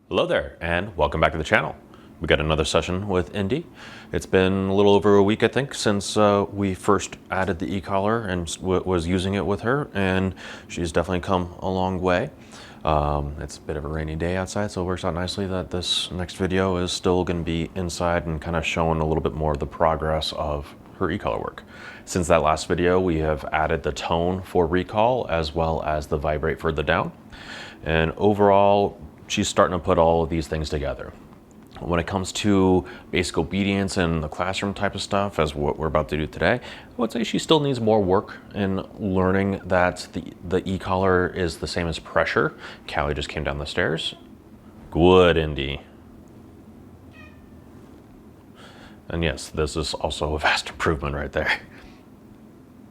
Hello there, and welcome back to the channel. We got another session with Indy. It's been a little over a week, I think, since we first added the e-collar and was using it with her, and she's definitely come a long way. It's a bit of a rainy day outside, so it works out nicely that this next video is still going to be inside and kind of showing a little bit more of the progress of her e-collar work. Since that last video, we have added the tone for recall as well as the vibrate further down. And overall, she's starting to put all of these things together. When it comes to basic obedience and the classroom type of stuff, as what we're about to do today, I would say she still needs more work in learning that the e-collar is the same as pressure. Callie just came down the stairs. Good, Indy. And yes, this is also a vast improvement right there.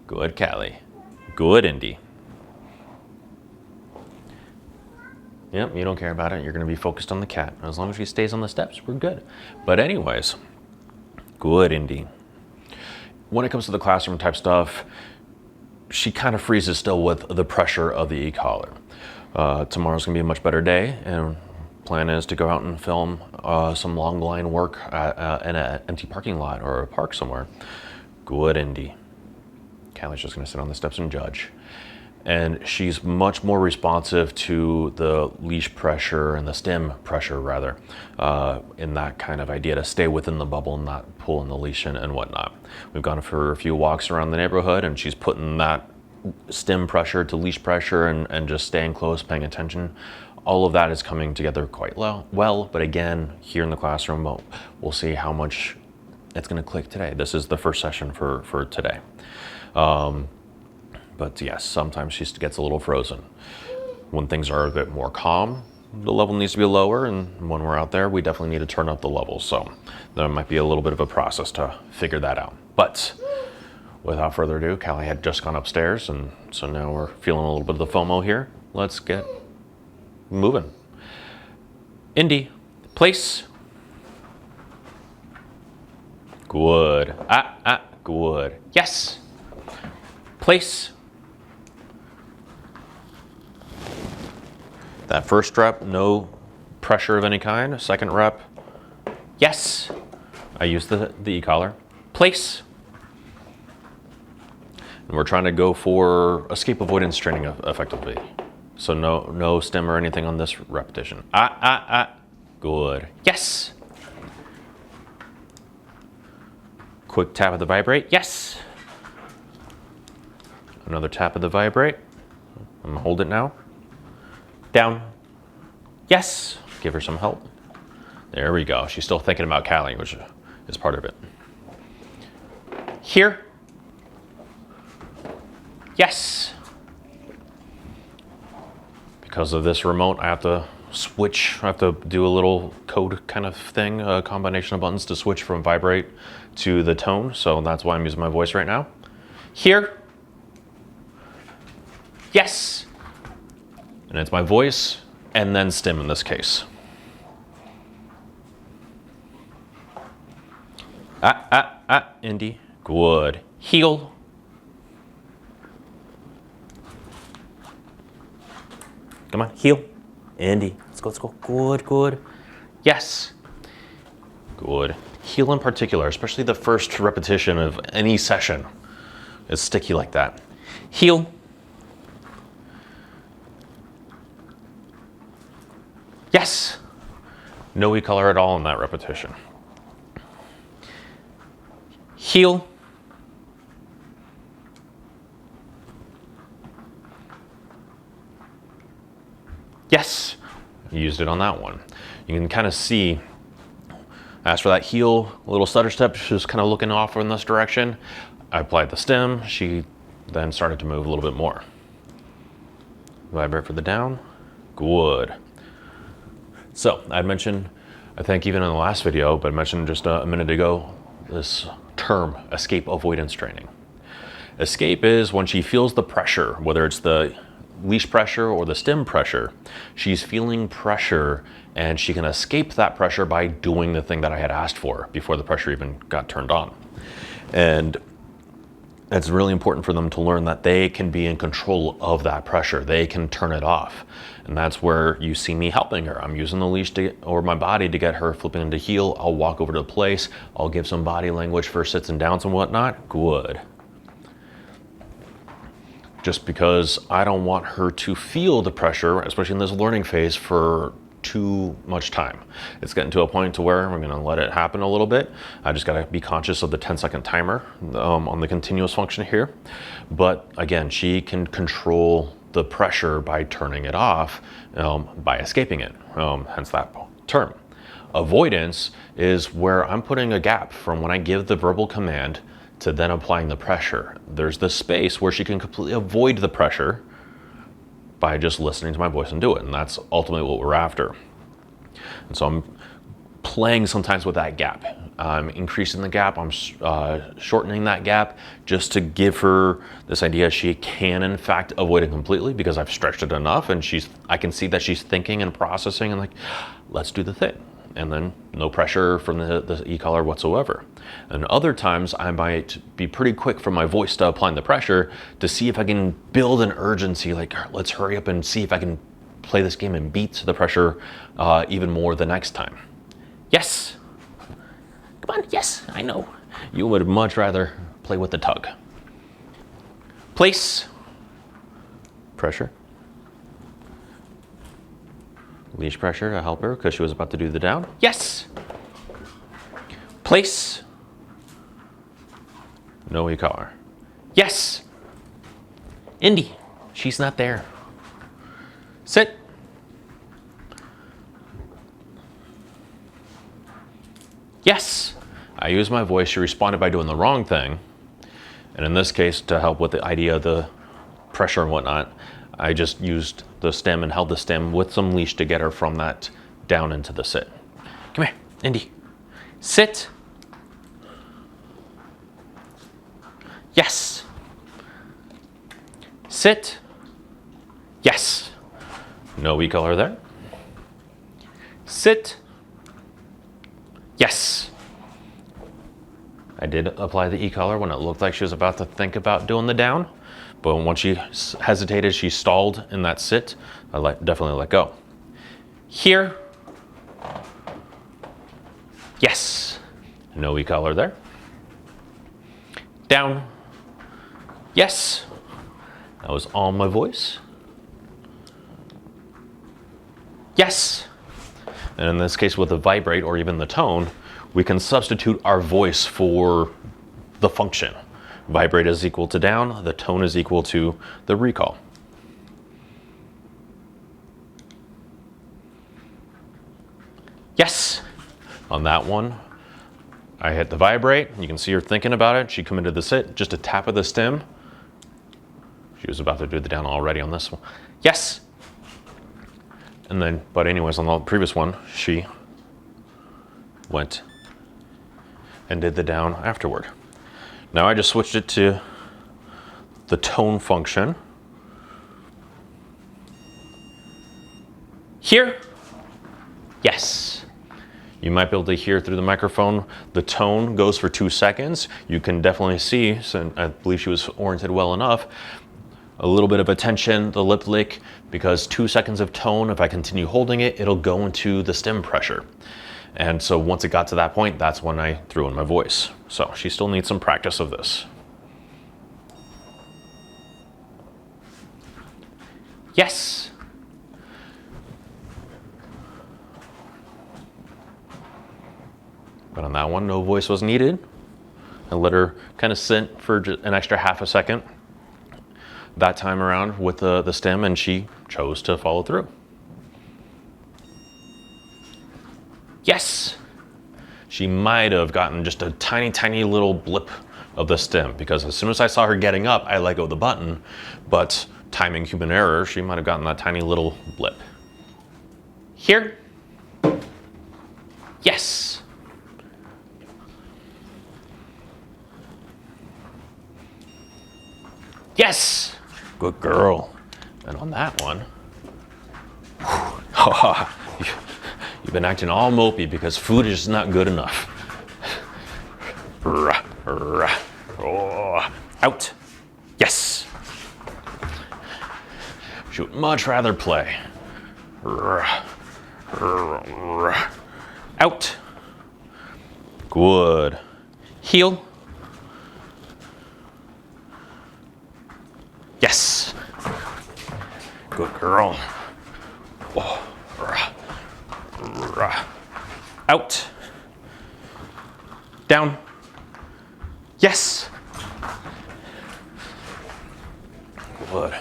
Good, Callie. Good, Indy. Yep, you don't care about it. You're going to be focused on the cat. As long as she stays on the steps, we're good. But anyways, good, Indy. When it comes to the classroom type stuff, she kind of freezes still with the pressure of the e-collar. Tomorrow's going to be a much better day, and plan is to go out and film some long line work in an empty parking lot or a park somewhere. Good, Indy. Callie's just going to sit on the steps and judge. And she's much more responsive to the leash pressure and the stem pressure, rather, in that kind of idea to stay within the bubble and not pulling the leash in and whatnot. We've gone for a few walks around the neighborhood, and she's putting that stem pressure to leash pressure and just staying close, paying attention. All of that is coming together quite well, but again, here in the classroom, we'll see how much it's going to click today. This is the first session for today. But yes, sometimes she gets a little frozen. When things are a bit more calm, the level needs to be lower, and when we're out there, we definitely need to turn up the level. So there might be a little bit of a process to figure that out. But without further ado, Callie had just gone upstairs, and so now we're feeling a little bit of the FOMO here. Let's get moving. Indy, place. Good. Good. Yes. Place. That first rep, no pressure of any kind. Second rep, yes. I used the e-collar. Place. And we're trying to go for escape avoidance training effectively. So no stem or anything on this repetition. Good. Yes. Quick tap of the vibrate. Yes. Another tap of the vibrate. I'm gonna hold it now. Down. Yes. Give her some help. There we go. She's still thinking about Callie, which is part of it. Here. Yes. Because of this remote, I have to switch. I have to do a little code kind of thing, a combination of buttons to switch from vibrate to the tone. So that's why I'm using my voice right now. Here. Yes. And it's my voice and then stem in this case. Indy. Good. Heel. Come on, heel. Indy. Let's go. Good. Yes. Good. Heel in particular, especially the first repetition of any session, is sticky like that. Heel. Yes. No e-collar at all in that repetition. Heel. Yes. Used it on that one. You can kind of see, as for that heel, a little stutter step, she was kind of looking off in this direction. I applied the stem. She then started to move a little bit more. Vibrate for the down. Good. So I'd mentioned, I think even in the last video, but I mentioned just a minute ago, this term, escape avoidance training. Escape is when she feels the pressure, whether it's the leash pressure or the stem pressure, she's feeling pressure and she can escape that pressure by doing the thing that I had asked for before the pressure even got turned on. And it's really important for them to learn that they can be in control of that pressure. They can turn it off. And that's where you see me helping her. I'm using the leash or my body to get her flipping into heel. I'll walk over to the place. I'll give some body language for sits and downs and whatnot. Good. Just because I don't want her to feel the pressure, especially in this learning phase, for too much time. It's getting to a point to where we're gonna let it happen a little bit. I just gotta be conscious of the 10-second timer on the continuous function here. But again, she can control the pressure by turning it off, by escaping it, hence that term. Avoidance is where I'm putting a gap from when I give the verbal command to then applying the pressure. There's this space where she can completely avoid the pressure by just listening to my voice and do it. And that's ultimately what we're after. And so I'm playing sometimes with that gap. I'm increasing the gap, I'm shortening that gap just to give her this idea she can in fact avoid it completely because I've stretched it enough and I can see that she's thinking and processing and like, let's do the thing. And then no pressure from the e-collar whatsoever. And other times I might be pretty quick from my voice to applying the pressure to see if I can build an urgency, like let's hurry up and see if I can play this game and beat the pressure even more the next time. Yes. Come on, yes, I know. You would much rather play with the tug. Place. Pressure. Leash pressure to help her because she was about to do the down. Yes. Place. No e-collar. Yes. Indy, she's not there. Sit. Yes. I used my voice. She responded by doing the wrong thing. And in this case, to help with the idea of the pressure and whatnot, I just used the stem and held the stem with some leash to get her from that down into the sit. Come here, Indy. Sit. Yes. Sit. Yes. No e-collar there. Sit. Yes. I did apply the e-collar when it looked like she was about to think about doing the down, but once she hesitated, she stalled in that sit, I definitely let go. Here. Yes. No e-collar there. Down. Yes. That was all my voice. Yes. And in this case with the vibrate or even the tone, we can substitute our voice for the function. Vibrate is equal to down, the tone is equal to the recall. Yes. On that one, I hit the vibrate. You can see her thinking about it. She committed the sit, just a tap of the stem. She was about to do the down already on this one. Yes. And then, but anyways, on the previous one, she went and did the down afterward. Now I just switched it to the tone function. Here. Yes. You might be able to hear through the microphone, the tone goes for 2 seconds. You can definitely see, so I believe she was oriented well enough, a little bit of attention, the lip lick, because 2 seconds of tone, if I continue holding it, it'll go into the stem pressure. And so once it got to that point, that's when I threw in my voice. So she still needs some practice of this. Yes. But on that one, no voice was needed. I let her kind of sit for an extra half a second that time around with the stem, and she chose to follow through. Yes. She might have gotten just a tiny, tiny little blip of the stem because as soon as I saw her getting up, I let go of the button, but timing human error, she might have gotten that tiny little blip. Here. Yes. Yes. Good girl. And on that one, you've been acting all mopey because food is not good enough. Out. Yes. She would much rather play. Out. Good. Heel. Yes. Good girl. Oh. Out. Down. Yes. Good.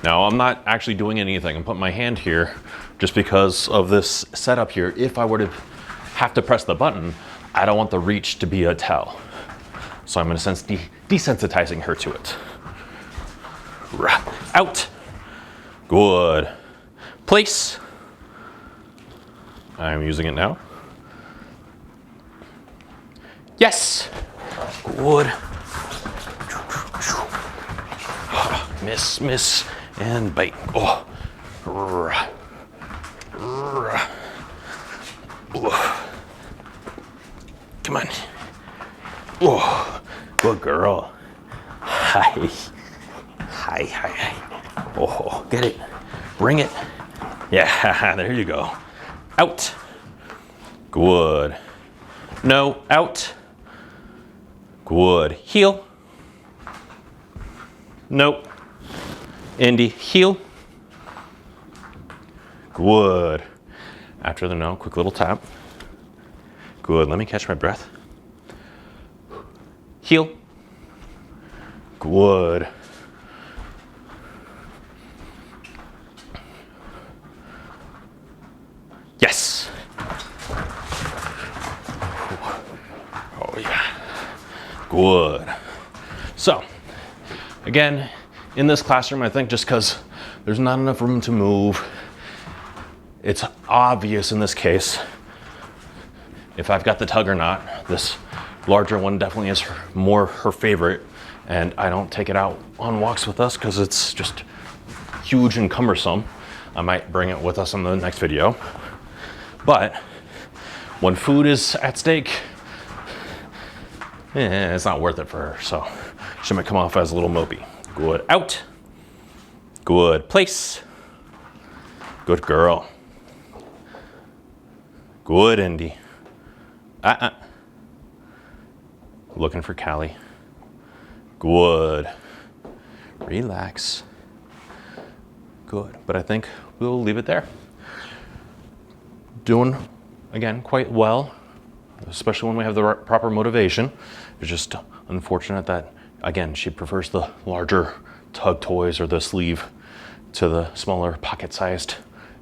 Now I'm not actually doing anything. I'm putting my hand here just because of this setup here. If I were to have to press the button, I don't want the reach to be a tell. So I'm in a sense desensitizing her to it. Out. Good. Place. I'm using it now. Yes. Good. Miss, miss, and bite. Oh. Come on. Oh, good girl. Hi. Hi, hi, hi. Oh, get it. Bring it. Yeah, there you go. Out. Good. No, out. Good. Heel. Nope. Indy, heel. Good. After the no, quick little tap. Good. Let me catch my breath. Heel. Good. Yes. Oh yeah. Good. So, again, in this classroom, I think just because there's not enough room to move, it's obvious in this case if I've got the tug or not. This larger one definitely is more her favorite, and I don't take it out on walks with us because it's just huge and cumbersome. I might bring it with us in the next video. But when food is at stake, it's not worth it for her, so she might come off as a little mopey. Good. Out. Good. Place. Good girl. Good, Indy. Looking for Callie. Good. Relax. Good. But I think we'll leave it there. Doing, again, quite well, especially when we have the proper motivation. It's just unfortunate that, again, she prefers the larger tug toys or the sleeve to the smaller pocket-sized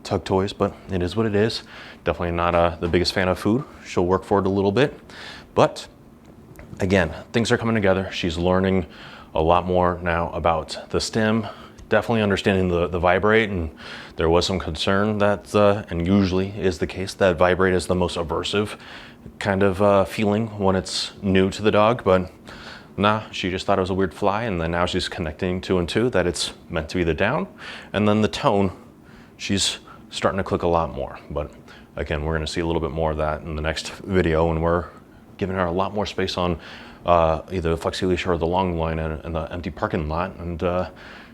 tug toys, but it is what it is. Definitely not the biggest fan of food. She'll work for it a little bit, but again, things are coming together. She's learning a lot more now about the stim, definitely understanding the vibrate, and there was some concern that, and usually is the case, that vibrate is the most aversive kind of feeling when it's new to the dog, but nah, she just thought it was a weird fly, and then now she's connecting two and two that it's meant to be the down, and then the tone, she's starting to click a lot more. But again, we're gonna see a little bit more of that in the next video, and we're giving her a lot more space on either the flexi leash or the long line and the empty parking lot, and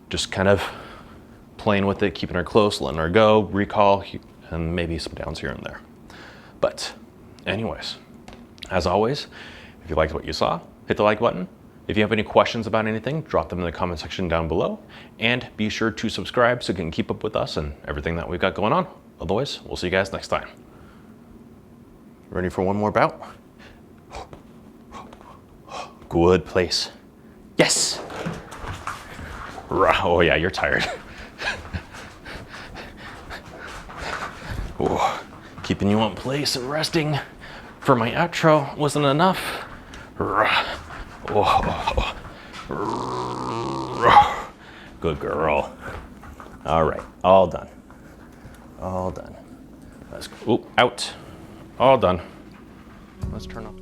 just kind of playing with it, keeping her close, letting her go, recall, and maybe some downs here and there. But anyways, as always, if you liked what you saw, hit the like button. If you have any questions about anything, drop them in the comment section down below, and be sure to subscribe so you can keep up with us and everything that we've got going on. Otherwise, we'll see you guys next time. Ready for one more bout? Good place. Yes. Oh yeah, you're tired. Oh, keeping you on place and resting for my outro wasn't enough. Good girl. All right, all done. All done. Let's go. Out. All done. Let's turn off.